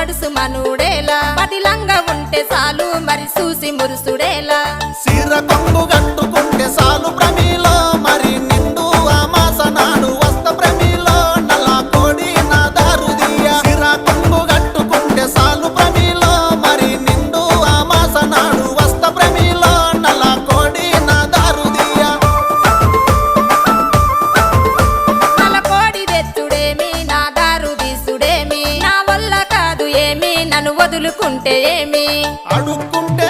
మడుసు మనుడేలా పదిలంగా ఉంటే చాలు మరి చూసి మురుసుడేలా సీర కొంగు కట్టుకుంటే సాలు ప్రమిలో మరి నిండు అమాస నాడు వస్త ప్రమిలో నల్ల కోడి నా దారుదియ సీర కొంగు కట్టుకుంటే సాలు ప్రమిలో మరి నిండు అమాస నాడు వస్త ప్రమిలో నల్ల కోడి నా దారుదియ నల్ల కోడి తెచ్చుడేమి నా దారు తీసుడేమి నా వల్ల కాదు ఏమి నన్ను వదులుకుంటే ఏమి అడుక్కుంటే